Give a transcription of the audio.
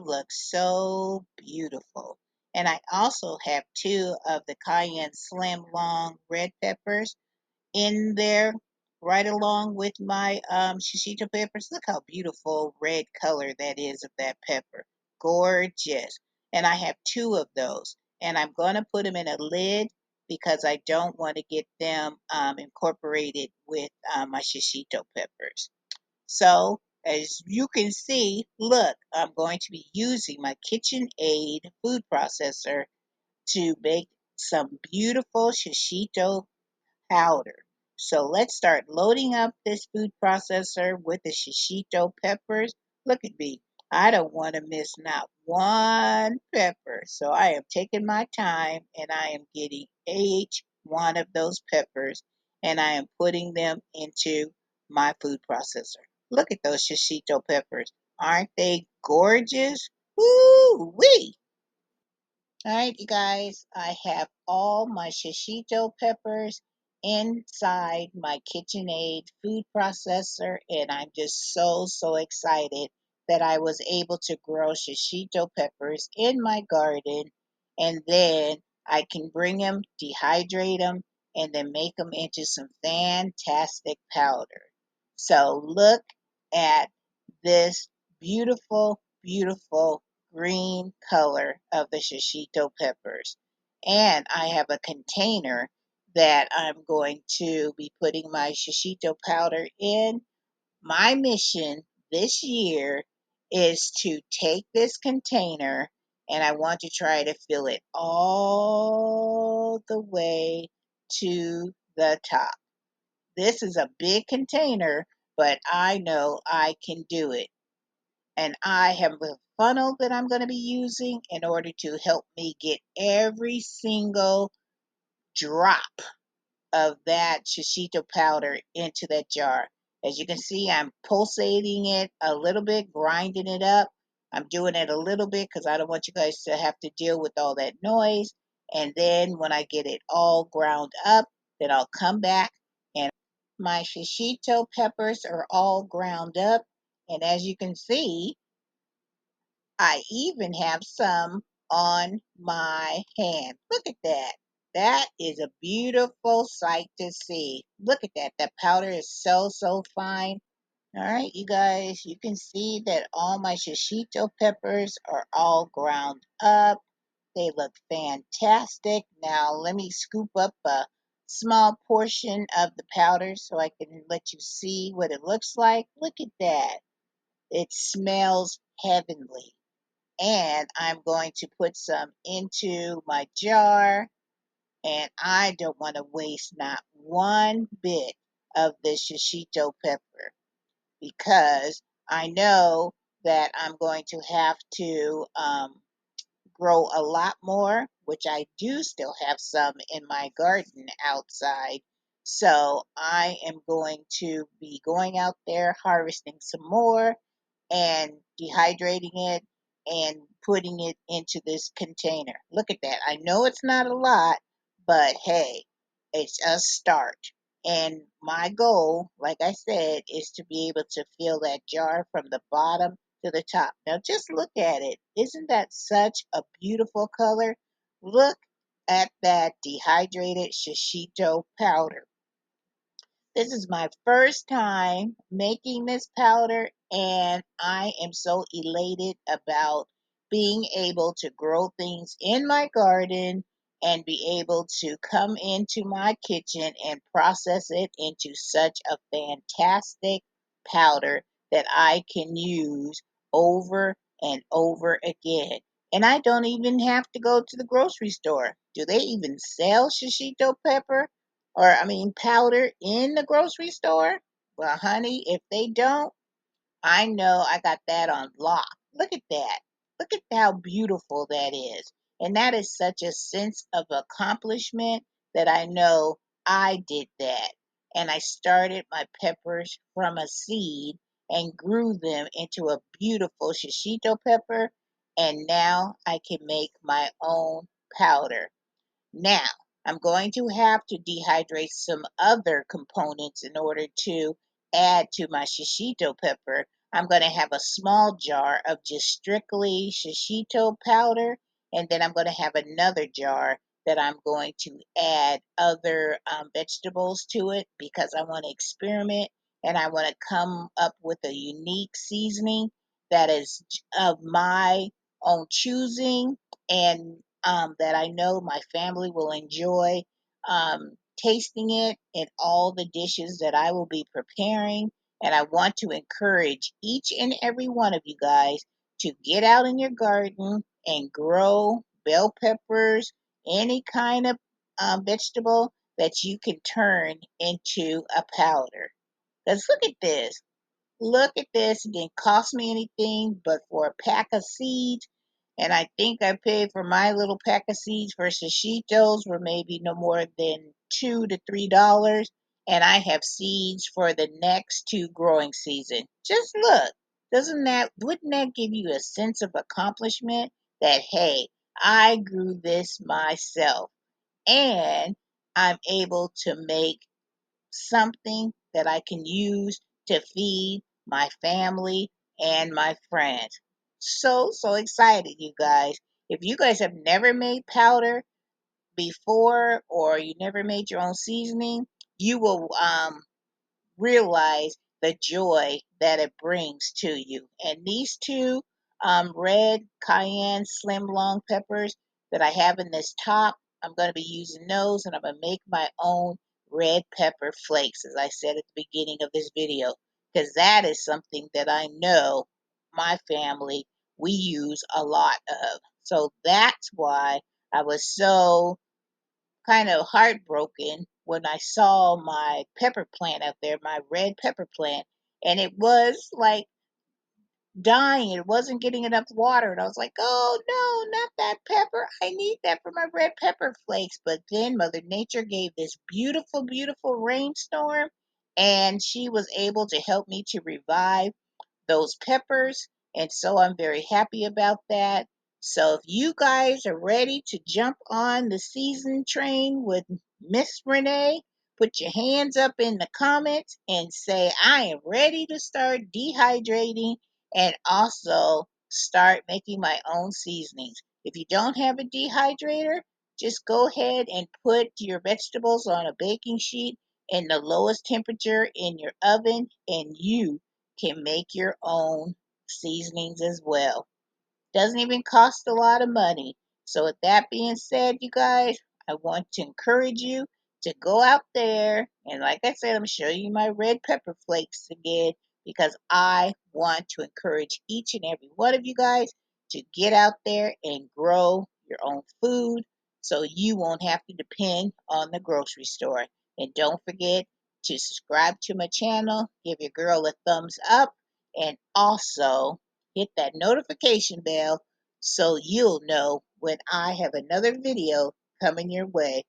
look so beautiful. And I also have two of the cayenne slim long red peppers in there right along with my shishito peppers. Look how beautiful red color that is of that pepper. Gorgeous. And I have two of those. And I'm going to put them in a lid because I don't want to get them incorporated with my shishito peppers. So as you can see, look, I'm going to be using my KitchenAid food processor to make some beautiful shishito powder. So let's start loading up this food processor with the shishito peppers. Look at me. I don't want to miss not one pepper. So I am taking my time and I am getting each one of those peppers and I am putting them into my food processor. Look at those shishito peppers. Aren't they gorgeous? Woo wee! All right, you guys, I have all my shishito peppers inside my KitchenAid food processor, and I'm just so excited that I was able to grow shishito peppers in my garden, and then I can bring them, dehydrate them, and then make them into some fantastic powder. So look at this beautiful green color of the shishito peppers. And I have a container that I'm going to be putting my shishito powder in. My mission this year is to take this container and I want to try to fill it all the way to the top. This is a big container, but I know I can do it, and I have a funnel that I'm going to be using in order to help me get every single drop of that shishito powder into that jar. As you can see, I'm pulsating it a little bit, grinding it up. I'm doing it a little bit because I don't want you guys to have to deal with all that noise. And then when I get it all ground up, then I'll come back and my shishito peppers are all ground up. And as you can see, I even have some on my hand. Look at that. That is a beautiful sight to see. Look at that. That powder is so fine. All right, you guys, you can see that all my shishito peppers are all ground up. They look fantastic. Now, let me scoop up a small portion of the powder so I can let you see what it looks like. Look at that. It smells heavenly, and I'm going to put some into my jar, and I don't want to waste not one bit of this shishito pepper because I know that I'm going to have to grow a lot more, which I do still have some in my garden outside. So I am going to be going out there harvesting some more and dehydrating it and putting it into this container. Look at that. I know it's not a lot, but hey, it's a start. And my goal, like I said, is to be able to fill that jar from the bottom to the top. Now just look at it. Isn't that such a beautiful color? Look at that dehydrated shishito powder. This is my first time making this powder, and I am so elated about being able to grow things in my garden and be able to come into my kitchen and process it into such a fantastic powder that I can use over and over again. And I don't even have to go to the grocery store. Do they even sell shishito pepper? Or I mean powder in the grocery store? Well, honey, if they don't, I know I got that on lock. Look at that. Look at how beautiful that is. And that is such a sense of accomplishment that I know I did that. And I started my peppers from a seed and grew them into a beautiful shishito pepper. And now I can make my own powder. Now, I'm going to have to dehydrate some other components in order to add to my shishito pepper, I'm going to have a small jar of just strictly shishito powder, and then I'm going to have another jar that I'm going to add other vegetables to it because I want to experiment and I want to come up with a unique seasoning that is of my own choosing and that I know my family will enjoy tasting it in all the dishes that I will be preparing. And I want to encourage each and every one of you guys to get out in your garden and grow bell peppers, any kind of vegetable that you can turn into a powder. Because look at this. Look at this. It didn't cost me anything but for a pack of seeds. And I think I paid for my little pack of seeds for shishitos were maybe no more than $2 to $3. And I have seeds for the next two growing season. Just look. Wouldn't that give you a sense of accomplishment that hey, I grew this myself and I'm able to make something that I can use to feed my family and my friends. So excited, you guys. If you guys have never made powder before or you never made your own seasoning, you will realize the joy that it brings to you. And these two red cayenne slim long peppers that I have in this top, I'm going to be using those and I'm going to make my own red pepper flakes, as I said at the beginning of this video, because that is something that I know my family, we use a lot of. So that's why I was so kind of heartbroken when I saw my pepper plant out there, my red pepper plant, and it was like dying. It wasn't getting enough water. And I was like, oh no, not that pepper. I need that for my red pepper flakes. But then Mother Nature gave this beautiful, beautiful rainstorm, and she was able to help me to revive those peppers. And so I'm very happy about that. So if you guys are ready to jump on the season train with Miss Renee, put your hands up in the comments and say, I am ready to start dehydrating and also start making my own seasonings. If you don't have a dehydrator, just go ahead and put your vegetables on a baking sheet in the lowest temperature in your oven, and you can make your own seasonings as well. Doesn't even cost a lot of money. So, with that being said, you guys, I want to encourage you to go out there and, like I said, I'm showing you my red pepper flakes again because I want to encourage each and every one of you guys to get out there and grow your own food so you won't have to depend on the grocery store. And don't forget to subscribe to my channel, give your girl a thumbs up, and also hit that notification bell so you'll know when I have another video coming your way.